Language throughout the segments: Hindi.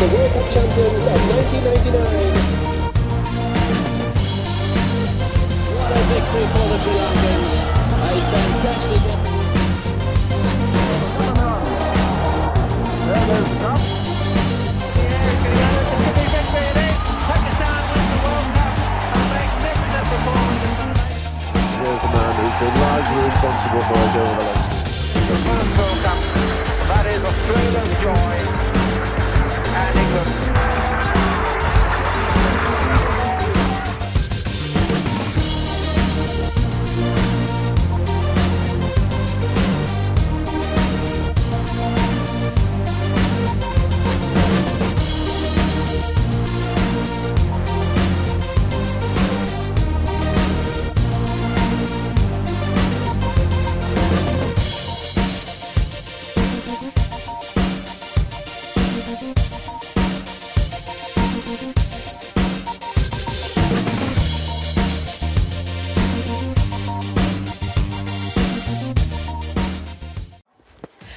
the World Cup champions of 1999. What a victory for the Sri Lankans. A fantastic... Here's the man who's been largely responsible for us over the last... The first World Cup, that is a thrill of joy and England.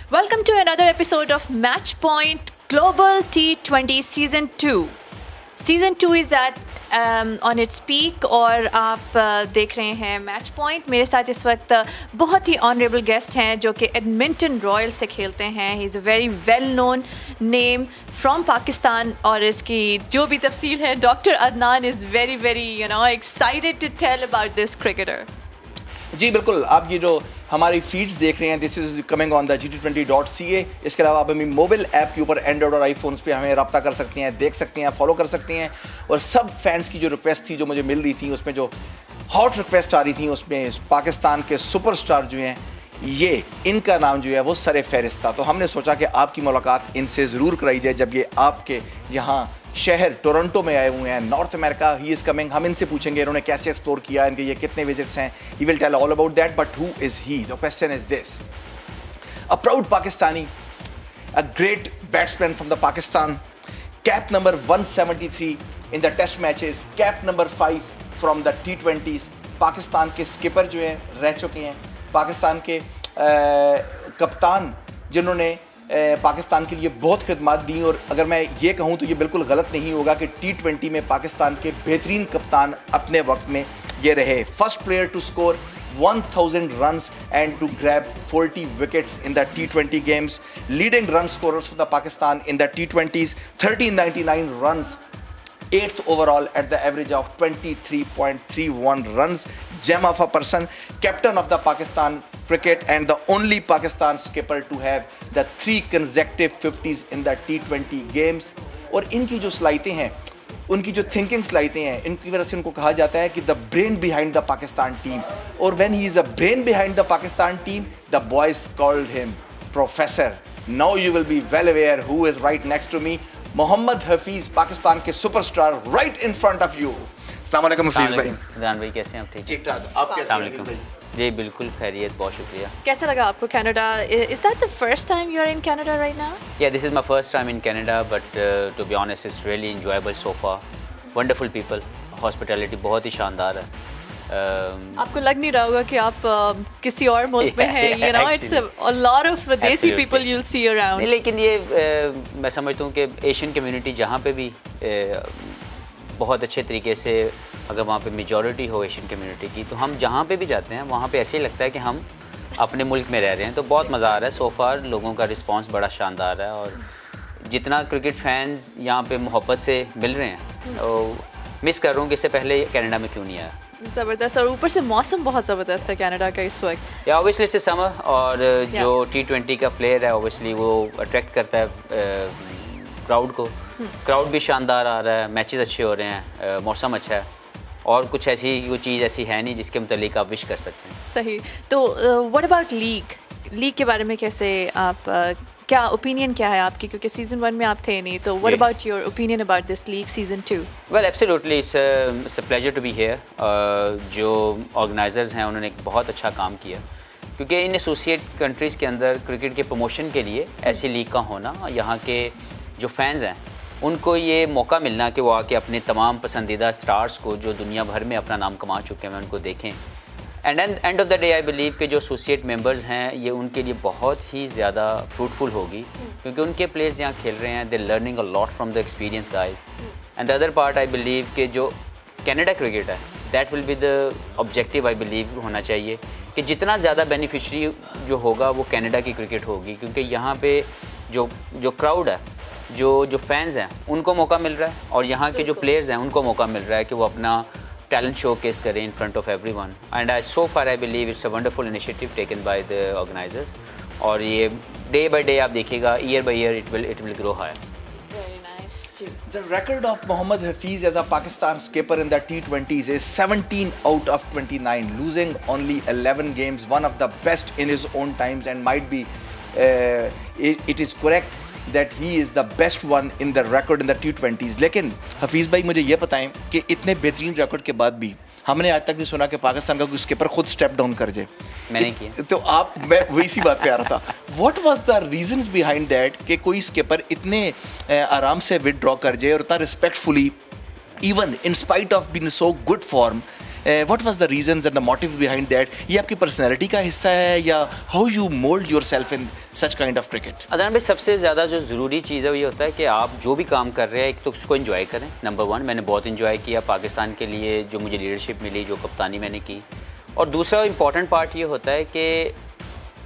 Welcome to another episode of Match Point Global T20 Season 2. Season 2 is at on its peak और आप देख रहे हैं मैच पॉइंट. मेरे साथ इस वक्त बहुत ही ऑनरेबल गेस्ट हैं जो कि एडमिंटन रॉयल से खेलते हैं. He is a very well known name from Pakistan और इसकी जो भी तफसील है doctor Adnan is very very excited to tell about this cricketer. जी बिल्कुल, आप ये जो हमारी फीड्स देख रहे हैं this is coming on the GT20.ca. इसके अलावा आप हमें मोबाइल ऐप के ऊपर एंड्रॉइड और आईफोन्स पे हमें रब्ता कर सकती हैं, देख सकती हैं, फॉलो कर सकती हैं. और सब फैंस की जो रिक्वेस्ट थी जो मुझे मिल रही थी उसमें जो हॉट रिक्वेस्ट आ रही थी उसमें पाकिस्तान के सुपरस्टार जो हैं ये इनका नाम जो है वो सर फहरिस्त था. तो हमने सोचा कि आपकी मुलाकात इनसे ज़रूर कराई जाए जब ये आपके यहाँ शहर टोरंटो में आए हुए हैं, north America. He is coming. हम इनसे पूछेंगे इन्होंने कैसे एक्सप्लोर किया, इनके ये कितने विजिट्स हैं. He will tell all about that. But who is he? The question is this. A proud Pakistani, a great batsman from the Pakistan, cap number 173 in the test matches, cap number 5 from the T20s. Pakistan के स्किपर जो हैं रह चुके हैं, पाकिस्तान के कप्तान जिन्होंने पाकिस्तान के लिए बहुत खिदमत दी. और अगर मैं ये कहूँ तो ये बिल्कुल गलत नहीं होगा कि T20 में पाकिस्तान के बेहतरीन कप्तान अपने वक्त में ये रहे. First player to score 1000 runs and to grab 40 wickets in the T20 games. Leading run scorers for the Pakistan in the T20s, 1399 runs, 8th overall at the average of 23.31 runs. Gem of a person, captain of the Pakistan cricket and the only Pakistan skipper to have the 3 consecutive 50s in the T20 games. और इनकी जो सलाहियतें हैं, उनकी जो थिंकिंग सलाहियतें हैं, इनकी वजह से उनको कहा जाता है कि the brain behind the Pakistan team. और when he is a brain behind the Pakistan team, the boys called him professor. Now you will be well aware who is right next to me. Mohammad Hafeez, Pakistan के superstar, right in front of you. अस्सलाम वालेकुम हफीज़ भाई. जान भाई कैसे हैं आप? ठीक ठाक. आप कैसे हैं? जी बिल्कुल खैरियत, बहुत शुक्रिया. कैसा लगा आपको Canada? Is that the first time you are in Canada right now? Yeah, this is my first time in Canada, but to be honest, it's really enjoyable so far. Wonderful people, hospitality बहुत ही शानदार है. आपको लग नहीं रहा होगा कि आप किसी और मुल्क में हैं. You know, it's a lot of देसी people you'll see around. नहीं, लेकिन ये मैं समझता हूँ कि एशियन कम्युनिटी जहाँ पे भी बहुत अच्छे तरीके से, अगर वहाँ पे मेजॉरिटी हो एशियन कम्युनिटी की, तो हम जहाँ पे भी जाते हैं वहाँ पे ऐसे ही लगता है कि हम अपने मुल्क में रह रहे हैं. तो बहुत मज़ा आ रहा है. सो फार लोगों का रिस्पांस बड़ा शानदार है और जितना क्रिकेट फैंस यहाँ पे मोहब्बत से मिल रहे हैं तो मिस कर रहा हूँ कि इससे पहले कनाडा में क्यों नहीं आया. ज़बरदस्त. और ऊपर से मौसम बहुत ज़बरदस्त है कनाडा का इस वक्त. या ऑब्वियसली इससे समर और जो T20 का प्लेयर है ऑब्वियसली वो अट्रैक्ट करता है क्राउड को. क्राउड भी शानदार आ रहा है, मैचेस अच्छे हो रहे हैं, मौसम अच्छा है और कुछ ऐसी कोई चीज़ ऐसी है नहीं जिसके मुतालिक आप विश कर सकते हैं. सही. तो व्हाट अबाउट लीग के बारे में कैसे आप क्या ओपिनियन क्या है आपकी, क्योंकि सीज़न 1 में आप थे नहीं, तो what about your opinion about this league season 2? Well absolutely it's a pleasure to be here. जो ऑर्गेनाइजर्स हैं उन्होंने एक बहुत अच्छा काम किया क्योंकि इन एसोसिएट कंट्रीज़ के अंदर क्रिकेट के प्रमोशन के लिए ऐसी लीग का होना, यहाँ के जो फैंस हैं उनको ये मौका मिलना कि वो आके अपने तमाम पसंदीदा स्टार्स को जो दुनिया भर में अपना नाम कमा चुके हैं उनको देखें. And end of the day I believe कि जो एसोसिएट मेंबर्स हैं ये उनके लिए बहुत ही ज़्यादा फ्रूटफुल होगी, क्योंकि उनके प्लेयर्स यहाँ खेल रहे हैं, they learning a lot from the experience guys. And the other part I believe कि जो कनाडा क्रिकेट है that will be the objective I believe होना चाहिए कि जितना ज़्यादा बेनिफिशरी जो होगा वो कनाडा की क्रिकेट होगी, क्योंकि यहाँ पे जो क्राउड है, जो फैंस हैं उनको मौका मिल रहा है, और यहाँ के जो प्लेयर्स हैं उनको मौका मिल रहा है कि वो अपना टैलेंट शोकेस करें in front of everyone. And so far I believe it's a wonderful initiative taken by the organisers, और ये डे बाय डे आप देखिएगा, year by year it will grow higher. The record of Mohammad Hafiz as a Pakistan skipper in the T20s is 17 out of 29, losing only 11 games, one of the best in his own times, and might be, it is correct that he is the best one in the record in the T20s. लेकिन हफीज़ भाई मुझे ये बताएं कि इतने बेहतरीन रिकॉर्ड के बाद भी हमने आज तक नहीं सुना कि पाकिस्तान का कोई स्किपर खुद स्टेप डाउन कर जाए। मैंने किया। तो मैं वही सी बात पे आ रहा था। What was the reasons behind that कि कोई स्किपर इतने आराम से विदड्रॉ कर जाए और इतना respectfully, even in spite of being so good form, what was the reasons and the motive behind that? ये आपकी पर्सनैलिटी का हिस्सा है या how you mold yourself in such kind of cricket? Adnan भाई, सबसे ज़्यादा जो ज़रूरी चीज़ है वो ये होता है कि आप जो भी काम कर रहे हैं एक तो उसको एंजॉय करें। नंबर वन, मैंने बहुत एंजॉय किया पाकिस्तान के लिए, जो मुझे लीडरशिप मिली, जो कप्तानी मैंने की। और दूसरा इम्पॉर्टेंट पार्ट ये होता है कि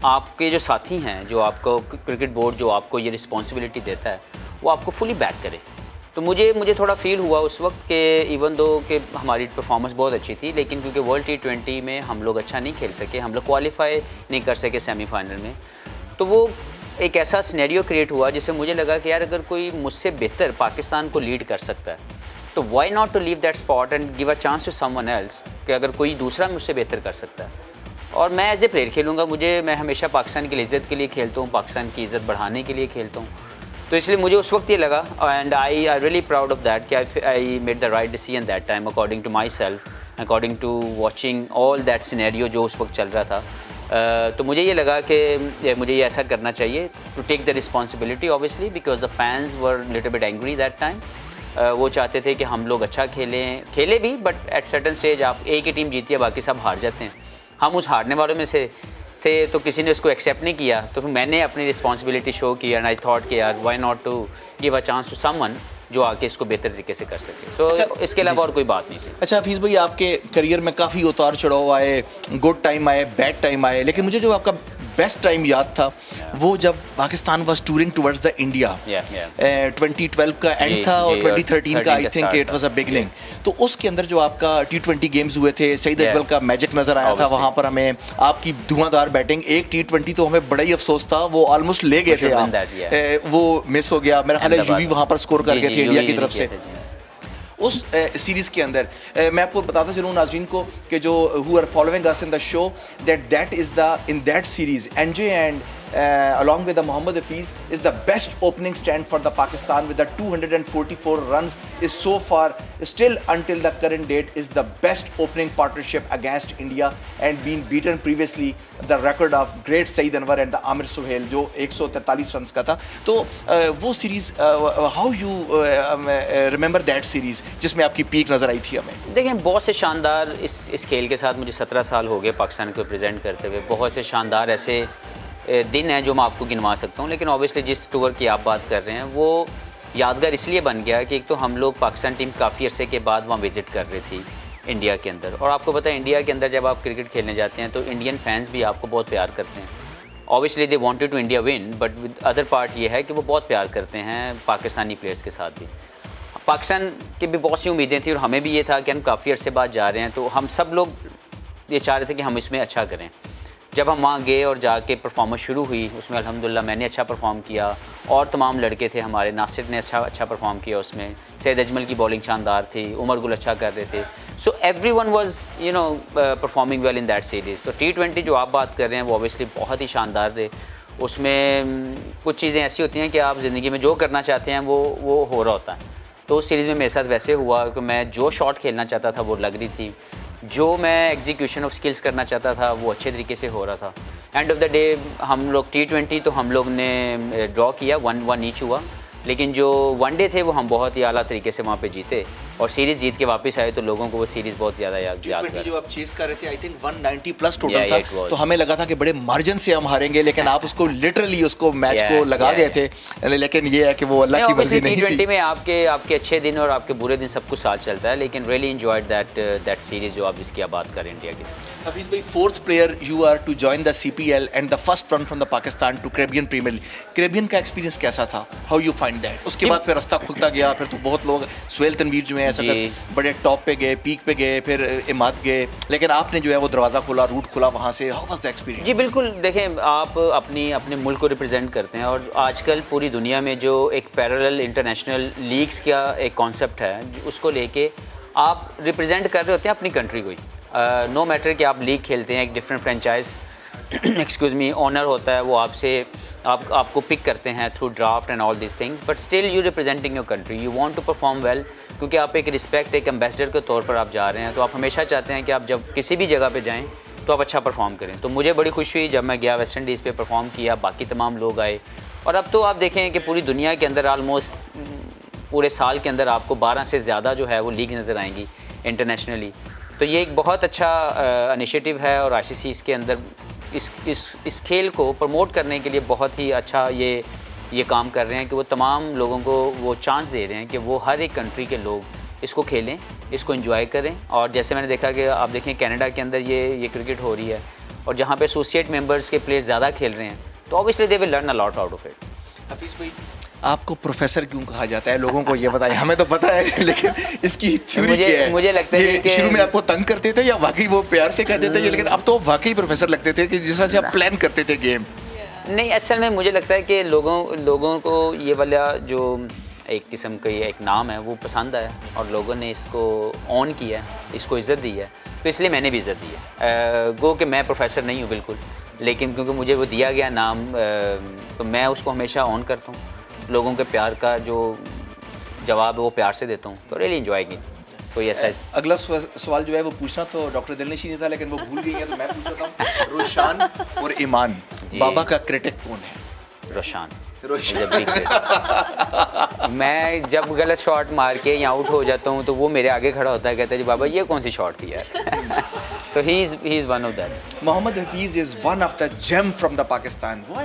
आपके जो साथी हैं, जो आपको क्रिकेट बोर्ड जो आपको ये रिस्पॉन्सिबिलिटी देता है, वो आपको फुली बैक करे। तो मुझे थोड़ा फील हुआ उस वक्त कि इवन दो कि हमारी परफॉर्मेंस बहुत अच्छी थी, लेकिन क्योंकि वर्ल्ड T20 में हम लोग अच्छा नहीं खेल सके, हम लोग क्वालिफाई नहीं कर सके सेमीफाइनल में, तो वो एक ऐसा सिनेरियो क्रिएट हुआ जिससे मुझे लगा कि यार अगर कोई मुझसे बेहतर पाकिस्तान को लीड कर सकता है तो why not to leave that spot and give a chance to someone else, कि अगर कोई दूसरा मुझसे बेहतर कर सकता है और मैं एज ए प्लेयर खेलूँगा। मैं हमेशा पाकिस्तान की इज़्ज़त के लिए खेलता हूँ, पाकिस्तान की इज़्ज़त बढ़ाने के लिए खेलता हूँ, तो इसलिए मुझे उस वक्त ये लगा and I really proud of that कि I made the right decision that time according to my self, according to watching all that scenario जो उस वक्त चल रहा था। तो मुझे ये लगा कि मुझे ये ऐसा करना चाहिए to take the responsibility obviously, because the fans were little bit angry that time. वो चाहते थे कि हम लोग अच्छा खेले भी, बट एट सर्टन स्टेज आप एक ही टीम जीती है, बाकी सब हार जाते हैं। हम उस हारने वालों में से थे, तो किसी ने उसको एक्सेप्ट नहीं किया, तो फिर मैंने अपनी रिस्पॉन्सिबिलिटी शो की एंड आई थॉट कि यार why not to give a chance to someone जो आके इसको बेहतर तरीके से कर सके। तो इसके अलावा और कोई बात नहीं थी। अच्छा हफीज़ भाई, आपके करियर में काफ़ी उतार चढ़ाव आए, गुड टाइम आए, बैड टाइम आए, लेकिन मुझे जो आपका बेस्ट टाइम याद था वो जब Pakistan was touring towards the India, 2012 का एंड था और 2013 का I think it was a beginning. तो उसके अंदर जो आपका T20 गेम्स हुए थे, सईद अकबर का मैजिक नज़र आया था वहाँ पर हमें, आपकी धुआंधार बैटिंग। एक T20 तो हमें बड़ा ही अफसोस था, वो ऑलमोस्ट ले गए थे आप, वो मिस हो गया। मेरा ख्याल है यूवी वहाँ पर स्कोर कर गए थे इंडिया की तरफ से उस सीरीज़ के अंदर। मैं आपको बताता चलूँ नाज़रीन को कि जो who are following us in the show that is the in that series NJ and along with the Mohammad Hafiz is the best opening stand for the Pakistan with the 244 runs is so far still until the current date is the best opening partnership against India and been beaten previously the record of great Saeed Anwar and the Amir Sohail जो 143 runs का था। तो वो series how you remember that series जिसमें आपकी पीक नज़र आई थी हमें? देखें, बहुत से शानदार इस खेल के साथ मुझे 17 साल हो गए पाकिस्तान को प्रेजेंट करते हुए। बहुत से शानदार ऐसे दिन हैं जो मैं आपको गिनवा सकता हूँ, लेकिन ऑब्वियसली जिस टूर की आप बात कर रहे हैं वो यादगार इसलिए बन गया कि एक तो हम लोग पाकिस्तान टीम काफ़ी अरसे के बाद वहाँ विज़िट कर रही थी इंडिया के अंदर, और आपको पता है इंडिया के अंदर जब आप क्रिकेट खेलने जाते हैं तो इंडियन फैंस भी आपको बहुत प्यार करते हैं। Obviously they wanted to India win, but with other part ये है कि वो बहुत प्यार करते हैं पाकिस्तानी प्लेयर्स के साथ भी। पाकिस्तान की भी बहुत सी उम्मीदें थी और हमें भी ये था कि हम काफ़ी अरसे बाद जा रहे हैं, तो हम सब लोग ये चाह रहे थे कि हम इसमें अच्छा करें। जब हम वहाँ गए और जाके परफॉर्मेंस शुरू हुई, उसमें अल्हम्दुलिल्लाह मैंने अच्छा परफॉर्म किया और तमाम लड़के थे हमारे, नासिर ने अच्छा परफॉर्म किया उसमें, सैयद अजमल की बॉलिंग शानदार थी, उमर गुल अच्छा कर रहे थे। So everyone was you know performing well in that series. तो T20 जो आप बात कर रहे हैं वो ऑब्वियसली बहुत ही शानदार थे। उसमें कुछ चीज़ें ऐसी होती हैं कि आप ज़िंदगी में जो करना चाहते हैं वो हो रहा होता है। तो उस सीरीज़ में मेरे साथ वैसे हुआ कि मैं जो शॉट खेलना चाहता था वो लग रही थी, जो मैं एग्जीक्यूशन ऑफ स्किल्स करना चाहता था वो अच्छे तरीके से हो रहा था। एंड ऑफ द डे हम लोग T20 तो हम लोग ने ड्रॉ किया, 1-1 ईच हुआ, लेकिन जो वनडे थे वो हम बहुत ही आला तरीके से वहाँ पे जीते। और सीरीज़ जीत के वापस आए तो लोगों को वो सीरीज़ बहुत ज़्यादा याद जो आप चेस कर रहे थे, आई थिंक 190 प्लस टोटल था, तो हमें लगा था कि बड़े मार्जिन से हम हारेंगे, लेकिन आप उसको लिटरली उसको मैच को लगा गए थे, लेकिन ये है कि वो अल्लाह की मर्जी नहीं थी। T20 में आपके अच्छे दिन और आपके बुरे दिन सब कुछ साथ चलता है, लेकिन रियली एंजॉयड दैट सीरीज़ जो आप इसकी बात करें इंडिया की। हफीज़ भाई, 4th player you are to join the CPL and the first run from the Pakistan to Caribbean Premier League. कैरेबियन का एक्सपीरियंस कैसा था? How you find that? उसके बाद फिर रास्ता खुलता गया, फिर तो बहुत लोग सुहेल तनवीर जो है ऐसा बड़े टॉप पे गए, पीक पे गए, फिर इमाद गए, लेकिन आपने जो है वो दरवाज़ा खोला, रूट खोला वहाँ से। How was the experience? जी बिल्कुल, देखें आप अपने मुल्क को रिप्रेजेंट करते हैं और आजकल पूरी दुनिया में जो एक पैरेलल इंटरनेशनल लीग्स का एक कॉन्सेप्ट है, उसको लेके आप रिप्रेजेंट कर रहे होते हैं अपनी कंट्री को ही। नो मैटर कि आप लीग खेलते हैं, एक different franchise excuse me owner होता है, वो आपको पिक करते हैं through draft and all this things, but still you representing your country, you want to perform well, क्योंकि आप एक रिस्पेक्ट, एक एम्बेसडर के तौर पर आप जा रहे हैं, तो आप हमेशा चाहते हैं कि आप जब किसी भी जगह पे जाएं तो आप अच्छा परफॉर्म करें। तो मुझे बड़ी खुशी हुई जब मैं गया, वेस्ट इंडीज़ पे परफॉर्म किया, बाकी तमाम लोग आए, और अब तो आप देखें कि पूरी दुनिया के अंदर ऑलमोस्ट पूरे साल के अंदर आपको 12 से ज़्यादा जो है वो लीग नज़र आएंगी इंटरनेशनली। तो ये एक बहुत अच्छा इनिशिएटिव है और ICC इसके अंदर इस खेल को प्रमोट करने के लिए बहुत ही अच्छा ये काम कर रहे हैं कि वो तमाम लोगों को वो चांस दे रहे हैं कि वो हर एक कंट्री के लोग इसको खेलें, इसको एंजॉय करें। और जैसे मैंने देखा कि आप देखें कनाडा के अंदर ये क्रिकेट हो रही है, और जहाँ पे एसोसिएट मेंबर्स के प्लेयर्स ज़्यादा खेल रहे हैं, तो obviously they will learn a lot out of it. Hafeez भाई, आपको प्रोफेसर क्यों कहा जाता है? लोगों को ये बताएं, हमें तो पता है, लेकिन इसकी थ्योरी क्या है? मुझे लगता है कि शुरू में आपको तंग करते थे या वाकई वो प्यार से कहते थे, लेकिन अब तो वाकई प्रोफेसर लगते थे कि जिस तरह से आप प्लान करते थे गेम? नहीं, असल में मुझे लगता है कि लोगों को ये वाला जो एक किस्म का ये एक नाम है वो पसंद आया और लोगों ने इसको ऑन किया, इसको इज़्ज़त दी है, तो इसलिए मैंने भी इज़्ज़त दी है। गो कि मैं प्रोफेसर नहीं हूँ बिल्कुल, लेकिन क्योंकि मुझे वो दिया गया नाम, तो मैं उसको हमेशा ऑन करता हूँ। लोगों के प्यार का जो जवाब है वो प्यार से देता हूँ, तो रियली एंजॉय की कोई ऐसा। अगला सवाल जो है वो पूछना तो डॉक्टर दिलनशी नहीं था, लेकिन वो भूल गई है, तो मैं पूछ रहा हूँ। रोशान और ईमान, बाबा का क्रिटिक कौन है? रोशान। मैं जब गलत शॉट मार के या आउट हो जाता हूँ तो वो मेरे आगे खड़ा होता है, कहता है जी बाबा ये कौन सी शॉट थी यार। So he is one of that. Mohammad Hafiz is one of the gem from the Pakistan. Why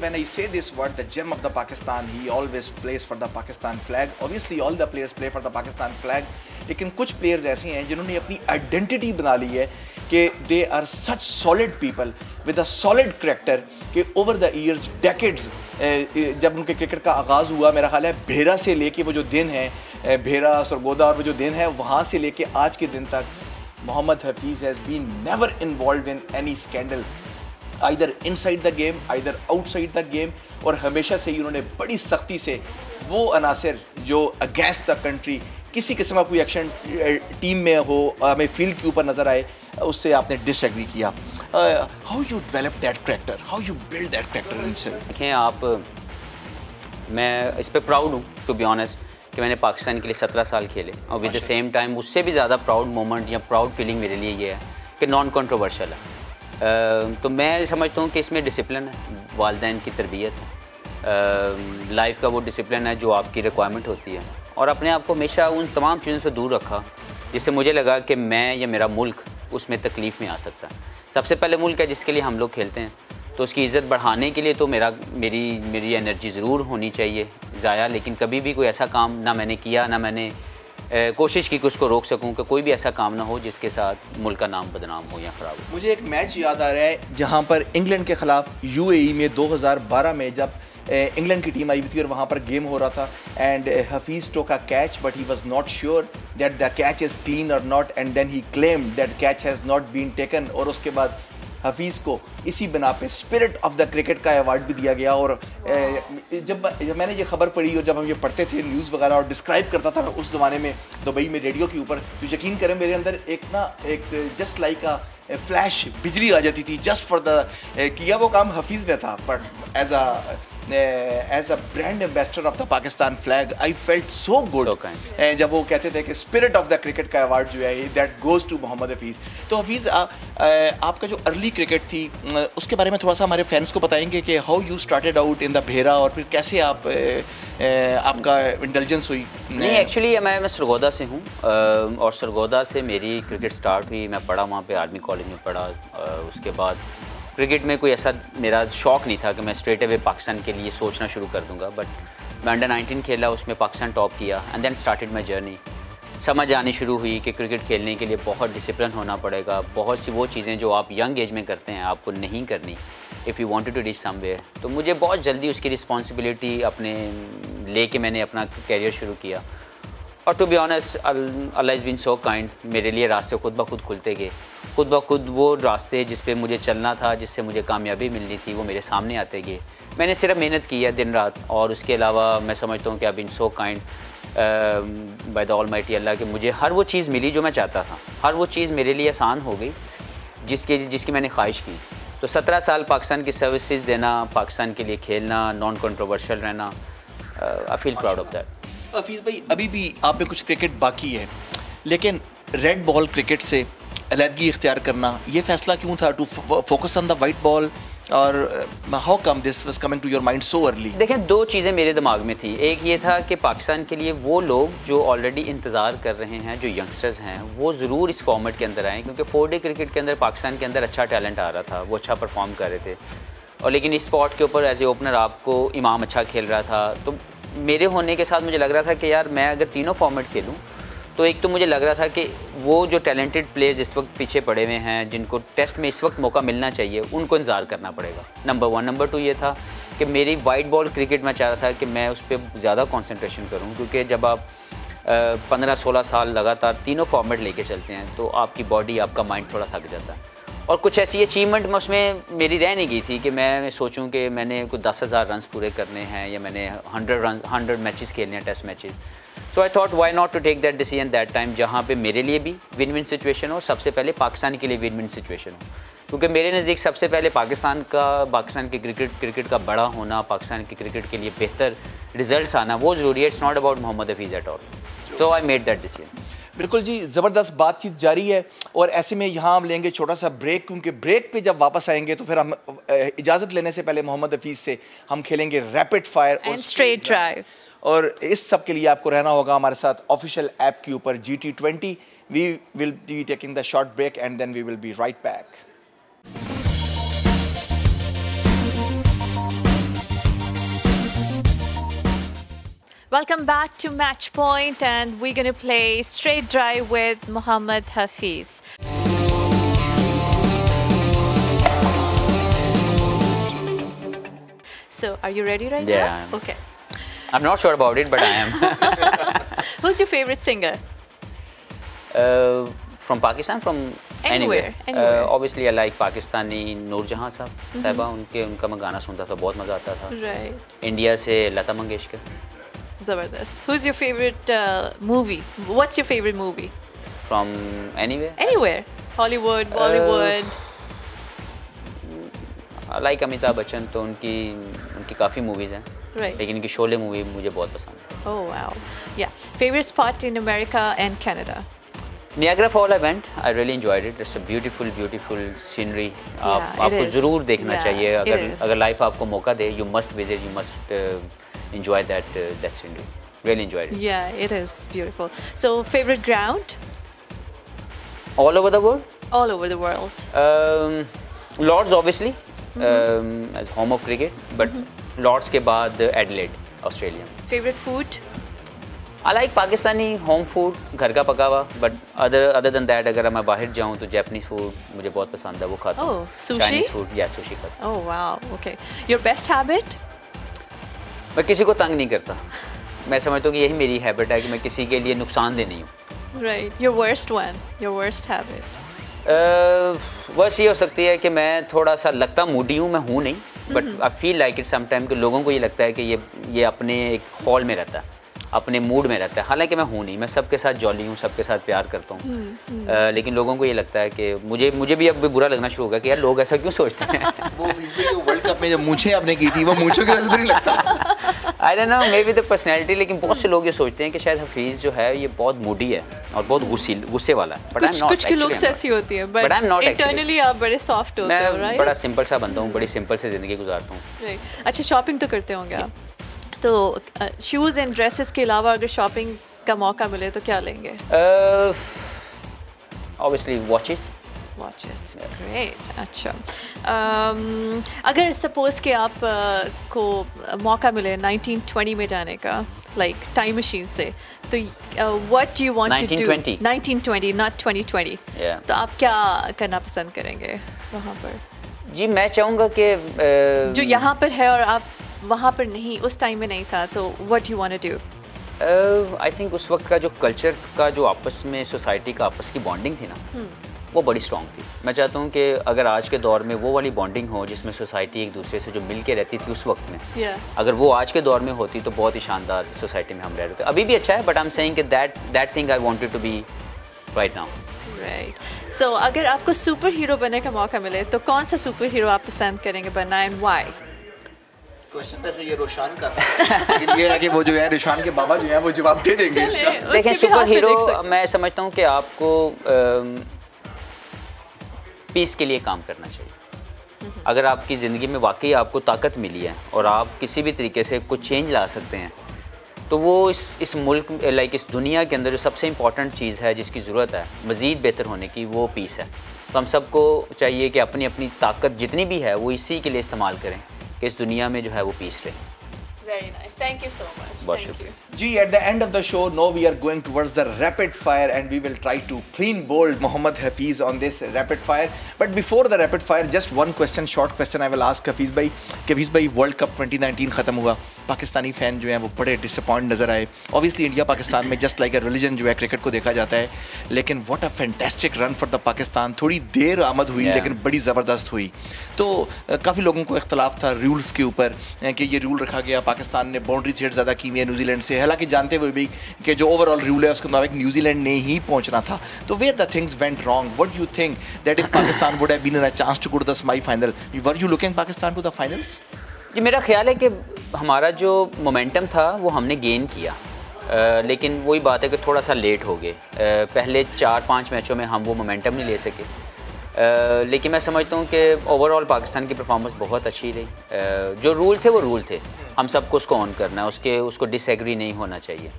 when I say this word, the gem of the Pakistan, he always plays for the Pakistan flag. Obviously all the players play for the Pakistan flag. लेकिन कुछ players ऐसे हैं जिन्होंने अपनी identity बना ली है कि they are such solid people with a solid character कि over the years, decades, जब उनके क्रिकेट का आगाज़ हुआ, मेरा ख्याल है भेरा से लेके वो जो दिन है, भेरा सरगोदा और वो जो दिन है, वहाँ से लेके आज के दिन तक Mohammad Hafiz has been never involved in any scandal, either inside the game, either outside the game, और हमेशा से ही उन्होंने बड़ी सख्ती से वो अनासर जो अगेंस्ट द कंट्री किसी किस्म का कोई एक्शन टीम में हो, हमें फील्ड के ऊपर नज़र आए, उससे आपने डिसएग्री किया। How you develop that character, how you build that character in self? देखें आप, मैं इस पर प्राउड हूँ टू बी ऑनेस्ट कि मैंने पाकिस्तान के लिए 17 साल खेले, और विद द सेम टाइम उससे भी ज़्यादा प्राउड मोमेंट या प्राउड फीलिंग मेरे लिए ये है कि नॉन कंट्रोवर्शियल है। तो मैं समझता हूँ कि इसमें डिसिप्लिन है, वालिदैन की तरबियत है, लाइफ का वो डिसिप्लिन है जो आपकी रिक्वायरमेंट होती है, और अपने आप को हमेशा उन तमाम चीज़ों से दूर रखा जिससे मुझे लगा कि मैं या मेरा मुल्क उसमें तकलीफ़ में आ सकता है। सबसे पहले मुल्क है जिसके लिए हम लोग खेलते हैं, तो उसकी इज़्ज़त बढ़ाने के लिए तो मेरी एनर्जी ज़रूर होनी चाहिए ज़ाया, लेकिन कभी भी कोई ऐसा काम ना मैंने किया, ना मैंने कोशिश की कि उसको रोक सकूं कि कोई भी ऐसा काम ना हो जिसके साथ मुल्क का नाम बदनाम हो या ख़राब हो। मुझे एक मैच याद आ रहा है जहां पर इंग्लैंड के ख़िलाफ़ UAE में 2012 में जब इंग्लैंड की टीम आई हुई थी और वहाँ पर गेम हो रहा था, and Hafeez took a catch but he was not sure that the catch is clean or not, and then he claimed that catch has not been taken, और उसके बाद हफीज़ को इसी बिना पे स्पिरिट ऑफ द क्रिकेट का अवार्ड भी दिया गया। और जब मैंने ये खबर पढ़ी और जब हम ये पढ़ते थे न्यूज़ वगैरह और डिस्क्राइब करता था मैं उस ज़माने में दुबई में रेडियो के ऊपर, तो यकीन करें मेरे अंदर एक जस्ट लाइक अ फ्लैश बिजली आ जाती थी, जस्ट फॉर द किया वो काम हफीज़ ने था, but as a as a brand ambassador of the Pakistan flag I felt so good जब वो कहते थे कि स्पिरिट ऑफ द क्रिकेट का अवार्ड जो है that goes to Mohammad Hafeez. तो हफीज़ आपका जो अर्ली क्रिकेट थी उसके बारे में थोड़ा सा हमारे फैंस को बताएंगे कि how you started out in the era और फिर कैसे आपका इंटेलिजेंस हुई? नहीं, एक्चुअली मैं सरगोदा से हूँ और सरगोदा से मेरी क्रिकेट स्टार्ट हुई। मैं पढ़ा वहाँ पे आर्मी कॉलेज में पढ़ा। उसके बाद क्रिकेट में कोई ऐसा मेरा शौक़ नहीं था कि मैं स्ट्रेट अवे पाकिस्तान के लिए सोचना शुरू कर दूंगा, बट मैं अंडर 19 खेला, उसमें पाकिस्तान टॉप किया and then started my journey. समझ आनी शुरू हुई कि क्रिकेट खेलने के लिए बहुत डिसिप्लिन होना पड़ेगा, बहुत सी वो चीज़ें जो आप यंग एज में करते हैं आपको नहीं करनी if you wanted to reach somewhere. तो मुझे बहुत जल्दी उसकी रिस्पॉन्सिबिलिटी अपने लेके मैंने अपना कैरियर शुरू किया और to be honest Allah is been so kind, मेरे लिए रास्ते खुद ब खुद खुलते गए। खुद ब खुद वो रास्ते जिस पे मुझे चलना था, जिससे मुझे कामयाबी मिलनी थी, वो मेरे सामने आते गए। मैंने सिर्फ मेहनत की है दिन रात, और उसके अलावा मैं समझता हूँ कि I been so kind by the almighty Allah कि मुझे हर वो चीज़ मिली जो मैं चाहता था। हर वो चीज़ मेरे लिए आसान हो गई जिसकी मैंने ख्वाहिश की। तो 17 साल पाकिस्तान की सर्विसेज देना, पाकिस्तान के लिए खेलना, नॉन कंट्रोवर्शियल रहना, I feel proud of that. Hafeez भाई, अभी भी आप में कुछ क्रिकेट बाकी है, लेकिन रेड बॉल क्रिकेट से अलहदगी इख्तियार करना, ये फैसला क्यों था to focus on the white ball, और how come this was coming to your mind so early? देखें, दो चीज़ें मेरे दिमाग में थी। एक ये था कि पाकिस्तान के लिए वो लोग जो ऑलरेडी इंतज़ार कर रहे हैं, जो यंगस्टर्स हैं, वो ज़रूर इस फॉर्मेट के अंदर आएँ, क्योंकि 4-डे क्रिकेट के अंदर पाकिस्तान के अंदर अच्छा टैलेंट आ रहा था, वो अच्छा परफॉर्म कर रहे थे। और लेकिन इस स्पॉट के ऊपर एज ए ओपनर आपको इमाम अच्छा खेल रहा था, तो मेरे होने के साथ मुझे लग रहा था कि यार मैं अगर तीनों फॉर्मेट खेलूँ तो एक तो मुझे लग रहा था कि वो जो टैलेंटेड प्लेयर्स इस वक्त पीछे पड़े हुए हैं, जिनको टेस्ट में इस वक्त मौका मिलना चाहिए, उनको इंतज़ार करना पड़ेगा, नंबर 1। नंबर 2 ये था कि मेरी वाइट बॉल क्रिकेट में चाह रहा था कि मैं उस पर ज़्यादा कंसंट्रेशन करूं, क्योंकि जब आप 15-16 साल लगातार तीनों फॉर्मेट लेके चलते हैं तो आपकी बॉडी, आपका माइंड थोड़ा थक जाता है। और कुछ ऐसी अचीवमेंट में उसमें मेरी रह नहीं गई थी कि मैं सोचूं कि मैंने कुछ 10,000 रन पूरे करने हैं या मैंने 100 मैचेस खेलने हैं, test matches. So I thought why not to take that decision that time, जहाँ पे मेरे लिए भी विन विन सिचुएशन हो, सबसे पहले पाकिस्तान के लिए विन विन सिचुएशन हो, क्योंकि मेरे नज़दीक सबसे पहले पाकिस्तान के क्रिकेट का बड़ा होना, पाकिस्तान की क्रिकेट के लिए बेहतर रिजल्ट्स आना, वो ज़रूरी है। It's not about Mohammad Hafeez at all. So I made that decision. बिल्कुल जी, ज़बरदस्त बातचीत जारी है, और ऐसे में यहाँ हम लेंगे छोटा सा ब्रेक, क्योंकि ब्रेक पे जब वापस आएंगे तो फिर हम इजाज़त लेने से पहले मोहम्मद हफीज़ से हम खेलेंगे रैपिड फायर और स्ट्रेट ड्राइव। और इस सब के लिए आपको रहना होगा हमारे साथ ऑफिशियल ऐप के ऊपर GT20। We will be taking the short break and then we will be right back. Welcome back to Match Point, and we're going to play Straight Drive with Mohammad Hafeez. So, are you ready right now? Yeah. Okay. I'm not sure about it, but I am. Who's your favorite singer? From Pakistan, from Anywhere. Obviously, I like Pakistani Noor Jahan साहबा, उनका मैं गाना सुनता था, बहुत मज़ा आता था। Right. इंडिया से Lata Mangeshkar. Zabardast. Who's your favorite movie? What's your favorite movie? From anywhere? Anywhere. Hollywood, Bollywood. I like Amitabh Bachchan, तो उनकी काफ़ी मूवीज़ हैं। Right. लेकिन इनकी शोले मूवी मुझे बहुत पसंद है। Oh wow. Yeah. Favorite spot in America and Canada? Niagara Falls I went. I really enjoyed it. It's a beautiful, beautiful scenery. आपको ज़रूर देखना चाहिए। अगर लाइफ आपको मौका दे, you must visit. You must enjoy that scenery. Really enjoyed it. Yeah, it is beautiful. So, favorite ground? All over the world? All over the world. Lords obviously, as home of cricket, but Lords के बाद Adelaide, Australia. Favorite food? I like Pakistani home food, घर का पका हुआ, but other than that, अगर मैं बाहर जाऊँ तो Japanese food मुझे बहुत पसंद है, वो खाता हूँ। Oh, sushi? Chinese food, yeah, sushi खाता हूँ। Oh wow. Okay. Your best habit? मैं किसी को तंग नहीं करता। मैं समझता हूँ कि यही मेरी हैबिट है कि मैं किसी के लिए नुकसानदेह नहीं हूँ। Right. Your worst one. Your worst habit. बस ये हो सकती है कि मैं थोड़ा सा लगता मूडी हूँ, मैं हूँ नहीं, but I feel like it sometime कि लोगों को ये लगता है कि ये अपने एक हॉल में रहता है। अपने मूड में रहता है। हालांकि मैं हूँ नहीं, मैं सबके साथ जॉली हूँ, सबके साथ प्यार करता हूँ, लेकिन लोगों को ये लगता है कि मुझे भी अब बुरा लगना शुरू होगा कि यार लोग ऐसा क्यों सोचते हैं। वो वर्ल्ड कप में जो मूंछें आपने की थी वो मूंछों की वजह से नहीं लगता? I don't know, may be the personality, लेकिन बहुत से लोग ये सोचते हैं कि शायद हफीज़ जो है ये बहुत मूडी है और बहुत गुस्से वाला है। कुछ के लोग ऐसी होती है, बट इंटरनली आप बड़े सॉफ्ट होते हो, राइट? बड़ा सिंपल सा बनता हूँ, बड़ी सिंपल से ज़िंदगी गुजारता हूँ। अच्छा, शॉपिंग तो करते होंगे आप, तो शूज़ एंड ड्रेसेस के अलावा अगर शॉपिंग का मौका मिले तो क्या लेंगे? Obviously watches. ग्रेट। अच्छा, अगर सपोज कि आप को मौका मिले 1920 में जाने का, लाइक टाइम मशीन से, तो what do you want to do? 1920, not 2020। तो आप क्या करना पसंद करेंगे वहाँ पर? जी मैं चाहूँगा कि जो यहाँ पर है और आप वहाँ पर नहीं, उस टाइम में नहीं था, तो what you want to do? I think उस वक्त का जो कल्चर का जो आपस में सोसाइटी का आपस की बॉन्डिंग थी ना, वो बड़ी स्ट्रॉन्ग थी। मैं चाहता हूँ कि अगर आज के दौर में वो वाली बॉन्डिंग हो जिसमें सोसाइटी एक दूसरे से जो मिल के रहती थी उस वक्त में, अगर वो आज के दौर में होती तो बहुत ही शानदार सोसाइटी में हम रह रहे थे। अभी भी अच्छा है, बट आई एम सेइंग कि that thing I wanted to be right now. Right. So अगर आपको सुपर हीरो बनने का मौका मिले तो कौन सा सुपर हीरो आप पसंद करेंगे बनना, एंड व्हाई? क्वेश्चन वैसे ये रोशान का था, लेकिन ये है कि वो जो है रोशान के बाबा जो है वो जवाब दे देंगे इसका। देखिए, सुपर हीरो मैं समझता हूँ कि आपको पीस के लिए काम करना चाहिए। अगर आपकी ज़िंदगी में वाकई आपको ताकत मिली है और आप किसी भी तरीके से कुछ चेंज ला सकते हैं, तो वो इस मुल्क लाइक इस दुनिया के अंदर जो सबसे इम्पॉर्टेंट चीज़ है जिसकी ज़रूरत है मज़ीद बेहतर होने की, वो पीस है। तो हम सबको चाहिए कि अपनी अपनी ताकत जितनी भी है वो इसी के लिए इस्तेमाल करें कि इस दुनिया में जो है वो पीस रहे। Very nice. Thank you so much. Thank you. Ji, at the end of the show, now we are going towards the rapid fire and we will try to clean bold Mohammad Hafiz on this rapid fire. But before the rapid fire, just one question, short question I will ask Hafiz bhai. Hafiz bhai, World Cup 2019 खत्म हुआ, पाकिस्तानी फैन जो हैं वो बड़े डिसअपॉइंट नज़र आए। ऑब्वियसली इंडिया पाकिस्तान में जस्ट लाइक अ रिलीजन जो है क्रिकेट को देखा जाता है, लेकिन what a fantastic run for the Pakistan. थोड़ी देर आमद हुई लेकिन बड़ी ज़बरदस्त हुई। तो काफ़ी लोगों को इख्तलाफ था रूल्स के ऊपर कि ये रूल रखा गया, पाकिस्तान ने बाउंड्री सेट ज़्यादा की है न्यूजीलैंड से, हालांकि जानते हुए भी कि जो ओवरऑल रूल है उसके मुताबिक न्यूजीलैंड ने ही पहुंचना था। तो where the things went wrong? What do you think that if Pakistan would have been in a chance to go to the semifinal, were you looking Pakistan to the finals? जी मेरा ख्याल है कि हमारा जो मोमेंटम था वो हमने गेन किया, लेकिन वही बात है कि थोड़ा सा लेट हो गए। पहले 4-5 मैचों में हम वो मोमेंटम नहीं ले सके, लेकिन मैं समझता हूँ कि ओवरऑल पाकिस्तान की परफॉर्मेंस बहुत अच्छी रही। जो रूल थे वो रूल थे, हम सबको उसको ऑन करना है, उसको डिसएग्री नहीं होना चाहिए।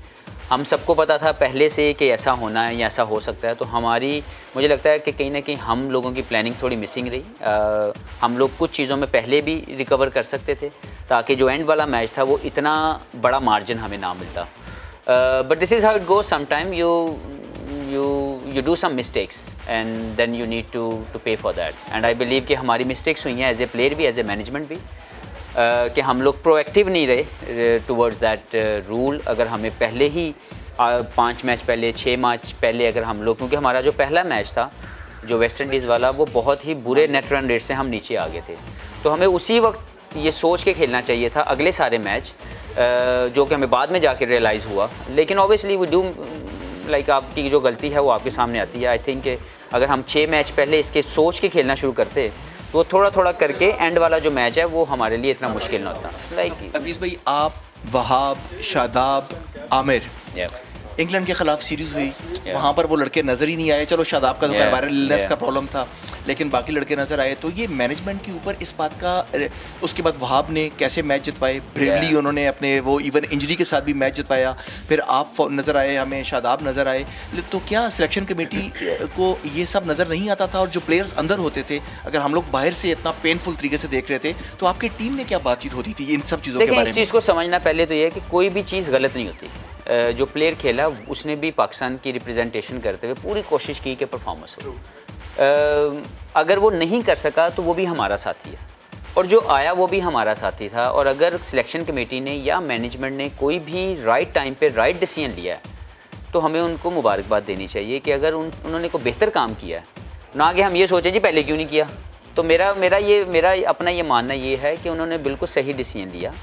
हम सबको पता था पहले से कि ऐसा होना है या ऐसा हो सकता है, तो मुझे लगता है कि कहीं ना कहीं हम लोगों की प्लानिंग थोड़ी मिसिंग रही। हम लोग कुछ चीज़ों में पहले भी रिकवर कर सकते थे ताकि जो एंड वाला मैच था वो इतना बड़ा मार्जिन हमें ना मिलता। But this is how it goes, sometime you do some mistakes and then you need to pay for that, and I believe कि हमारी mistakes हुई हैं एज ए प्लेयर भी, एज ए मैनेजमेंट भी, कि हम लोग प्रोएक्टिव नहीं रहे टुवर्ड्स दैट रूल। अगर हमें पहले ही 5 मैच पहले 6 मैच पहले अगर हम लोग, क्योंकि हमारा जो पहला मैच था जो वेस्ट इंडीज़ वाला, वो बहुत ही बुरे नेट रन रेट से हम नीचे आ गए थे, तो हमें उसी वक्त ये सोच के खेलना चाहिए था अगले सारे मैच, जो कि हमें बाद में जाके रियलाइज़ हुआ। लेकिन ऑब्वियसली वी डू लाइक आपकी जो गलती है वो आपके सामने आती है। आई थिंक अगर हम 6 मैच पहले इसके सोच के खेलना शुरू करते तो थोड़ा थोड़ा करके एंड वाला जो मैच है वो हमारे लिए इतना मुश्किल ना होता। लाइक हफीज़ भाई, आप, वहाब, शादाब, आमिर, इंग्लैंड के खिलाफ सीरीज़ हुई, वहाँ पर वो लड़के नज़र ही नहीं आए। चलो शादाब का तो खैर वायरल इलनेस का प्रॉब्लम था, लेकिन बाकी लड़के नज़र आए। तो ये मैनेजमेंट के ऊपर इस बात का, उसके बाद वहाब ने कैसे मैच जितवाए, ब्रेवली उन्होंने अपने वो इवन इंजरी के साथ भी मैच जितवाया, फिर आप नज़र आए, हमें शादाब नज़र आए। तो क्या सिलेक्शन कमेटी को ये सब नज़र नहीं आता था? और जो प्लेयर्स अंदर होते थे, अगर हम लोग बाहर से इतना पेनफुल तरीके से देख रहे थे, तो आपकी टीम में क्या बातचीत होती थी इन सब चीज़ों के बारे में? इस चीज़ को समझना पहले तो ये है कि कोई भी चीज़ गलत नहीं होती। जो प्लेयर खेला उसने भी पाकिस्तान की रिप्रेजेंटेशन करते हुए पूरी कोशिश की कि परफॉर्मेंस हो। अगर वो नहीं कर सका तो वो भी हमारा साथी है, और जो आया वो भी हमारा साथी था। और अगर सिलेक्शन कमेटी ने या मैनेजमेंट ने कोई भी राइट टाइम पे राइट डिसीजन लिया है तो हमें उनको मुबारकबाद देनी चाहिए कि अगर उन्होंने को बेहतर काम किया है, ना कि हम ये सोचें जी पहले क्यों नहीं किया। तो मेरा अपना ये मानना ये है कि उन्होंने बिल्कुल सही डिसीजन लिया,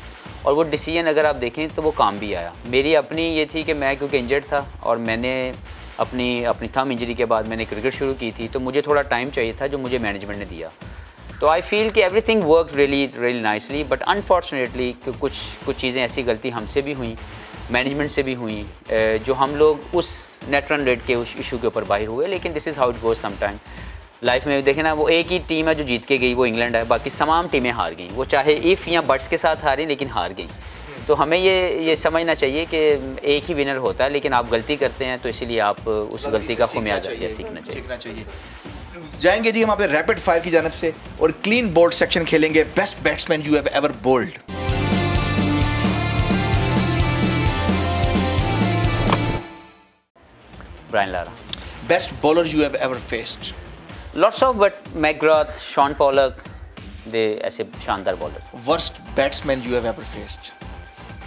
और वो डिसीजन अगर आप देखें तो वो काम भी आया। मेरी अपनी ये थी कि मैं क्योंकि इंजर्ड था और मैंने अपनी थंब इंजरी के बाद मैंने क्रिकेट शुरू की थी, तो मुझे थोड़ा टाइम चाहिए था जो मुझे मैनेजमेंट ने दिया। तो आई फील कि everything work really nicely, but unfortunately कुछ चीज़ें ऐसी गलती हमसे भी हुई, मैनेजमेंट से भी हुई, जो हम लोग उस नेट रन रेट के उस इशू के ऊपर बाहर हुए। लेकिन this is how it goes some time life में। देखें ना, वो एक ही टीम है जो जीत के गई, वो इंग्लैंड है, बाकी तमाम टीमें हार गई। वो चाहे इफ़ या बट्स के साथ हारी, लेकिन हार गई। तो हमें ये समझना चाहिए कि एक ही विनर होता है, लेकिन आप गलती करते हैं तो इसीलिए आप उस गलती का खुमियाजा सीखना चाहिए। जाएंगे जी हम अपने रैपिड फायर की जानब से और क्लीन बोल्ड सेक्शन खेलेंगे। Best batsman you have ever bowled. Brian Lara. Best bowler you have ever faced. Lots of, but McGrath, Shaun Pollock, they ऐसे शानदार bowler. Worst batsman you have ever faced.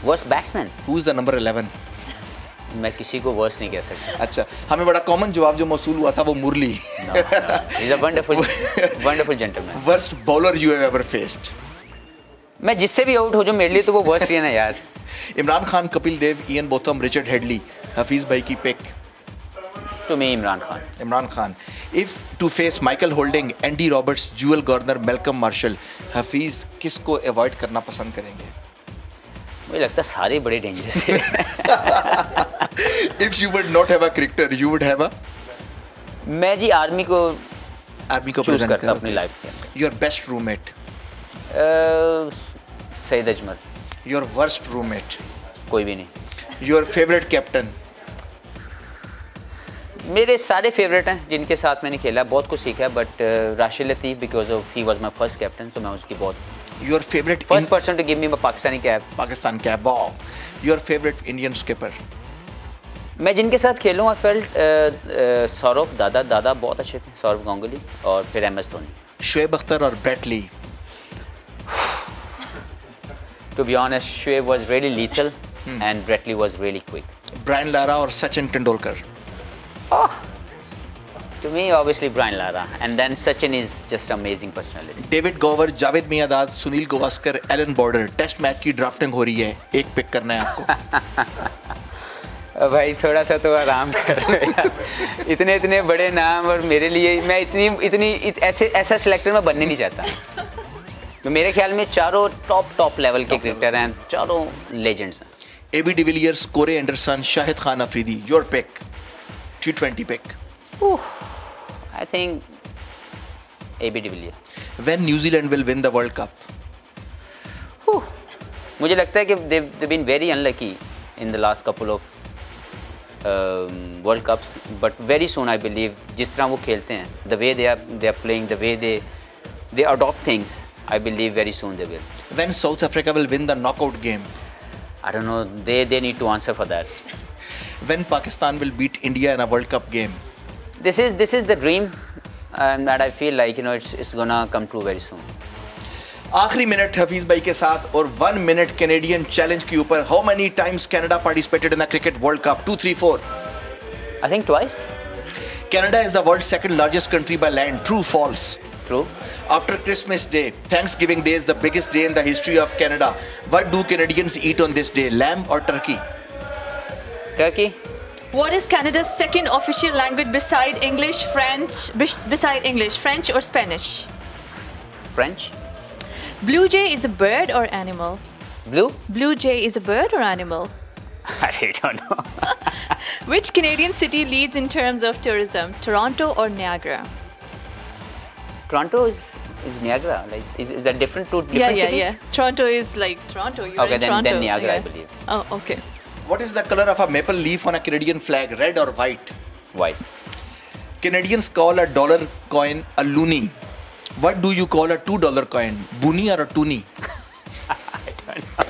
Worst batsman, who is the number 11? मैं किसी को वर्स्ट नहीं कह सकता। अच्छा, हमें बड़ा कॉमन जवाब जो मौसूल हुआ था वो मुरली। He's a wonderful gentleman. Worst bowler you have ever faced. मैं जिससे भी आउट हो जो मेरे लिए तो वो वर्स्ट ही है ना यार। Imran Khan, Kapil Dev, Ian Botham, Richard Hadlee, Hafeez भाई की pick. To me Imran Khan. Imran Khan. If to face Michael Holding, Andy Roberts, Joel Garner, Malcolm Marshall, Hafeez किसको अवॉइड करना पसंद करेंगे? मुझे लगता है सारे बड़े डेंजरस है। If you would not have a cricketer, you would have a? मैं जी आर्मी को चूज करता अपनी लाइफ के। Your best roommate? Saeed Ajmal. Your worst roommate? कोई भी नहीं। Your favorite captain? मेरे सारे फेवरेट हैं जिनके साथ मैंने खेला, बहुत कुछ सीखा, but Rashid Latif because of he was my first captain, तो मैं उसकी बहुत Your favorite first person to give me a Pakistani cap. Pakistan cap. Wow. Your favorite Indian skipper? मैं जिनके साथ खेलूँ, आई फेल्ट सौरव दादा बहुत अच्छे थे, सौरव गांगुली, और फिर MS धोनी। शोएब अख्तर और Brett Lee? To be honest, Shoaib was really lethal and Brett Lee was really quick. Brian Lara और Sachin Tendulkar? To me, obviously Brian Lara, and then Sachin is just amazing personality. David Gower, Javed Miandad, Sunil Gavaskar, Allan Border. Test match की ड्राफ्टिंग हो रही है, एक पिक करना है आपको। भाई थोड़ा सा तो आराम करो यार। इतने बड़े नाम, और मेरे लिए मैं ऐसा सिलेक्टर में बनने नहीं चाहता। तो मेरे ख्याल में चारों टॉप लेवल के क्रिकेटर हैं, चारों लेजेंड्स हैं। AB de Villiers, Corey Anderson, Shahid Khan Afridi. Your pick, T20 pick? I think AB de Villiers. When New Zealand will win the World Cup? मुझे लगता है कि they've been very unlucky in the last couple of World Cups, but very soon I believe जिस तरह वो खेलते हैं, the way they are playing, the way they adopt things, I believe very soon they will. When South Africa will win the knockout game? I don't know. They need to answer for that. When Pakistan will beat India in a World Cup game? This is the dream, and that I feel like it's gonna come true very soon. आखिरी मिनट हफीज भाई के साथ और 1 minute कैनेडियन चैलेंज के ऊपर। How many times Canada participated in the cricket World Cup? 2, 3, 4? I think twice. Canada is the world's second largest country by land. True, false? True. After Christmas Day, Thanksgiving Day is the biggest day in the history of Canada. What do Canadians eat on this day? Lamb or turkey? Turkey. What is Canada's second official language beside English, French or Spanish? French. Blue jay is a bird or animal? Blue? Blue jay is a bird or animal? I really don't know. Which Canadian city leads in terms of tourism? Toronto or Niagara? Toronto is Niagara. Like, is that different to different cities? Yeah. Toronto is like Toronto. You're Okay, in Toronto. then Niagara, Okay. I believe. Oh, okay. What is the color of a maple leaf on a Canadian flag? Red or white? White. Canadians call a dollar coin a loonie. What do you call a $2 coin? Boonie or a toonie? I don't know.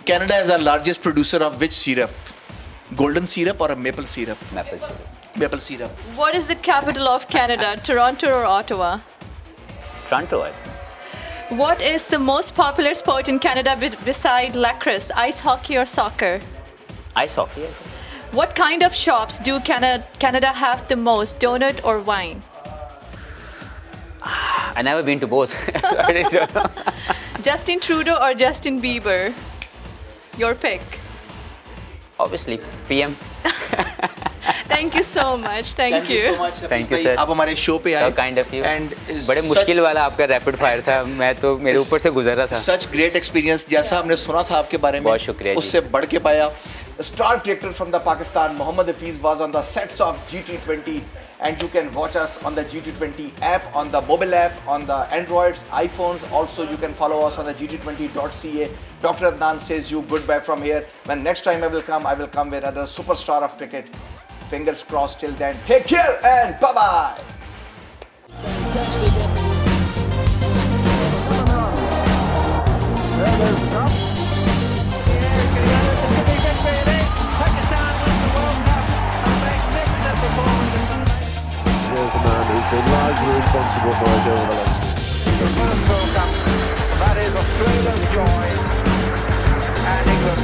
Canada is the largest producer of which syrup? Golden syrup or a maple syrup? Maple syrup. Maple syrup. What is the capital of Canada? Toronto or Ottawa? Toronto, I think. What is the most popular sport in Canada beside lacrosse, ice hockey or soccer? Ice hockey, I think. What kind of shops do Canada have the most, donut or wine? I never been to both. So I didn't know. Justin Trudeau or Justin Bieber? Your pick. Obviously, PM. Thank you so much. Thank you. so much, Thank you, भाई, sir. आप हमारे शो पे आए So kind of you. and बड़े मुश्किल वाला आपका रैपिड फायर था, मैं तो मेरे ऊपर से गुजर रहा था. सच ग्रेट एक्सपीरियंस, जैसा हमने सुना था आपके बारे में बहुत शुक्रिया जी. उससे बढ़ के पाया. Star cricketer from the Pakistan Mohammad Hafeez was on the sets of GT20 and you can watch us on the GT20 app, on the mobile app, on the Androids, iPhones. Also you can follow us on the GT20.ca. Dr. Adnan says you goodbye from here. When next time I will come with another superstar of cricket. Fingers crossed till then. Take care and bye-bye. Fantastic. Here's the man who's been largely responsible for it over the last The first World Cup, that is Australia's joy and England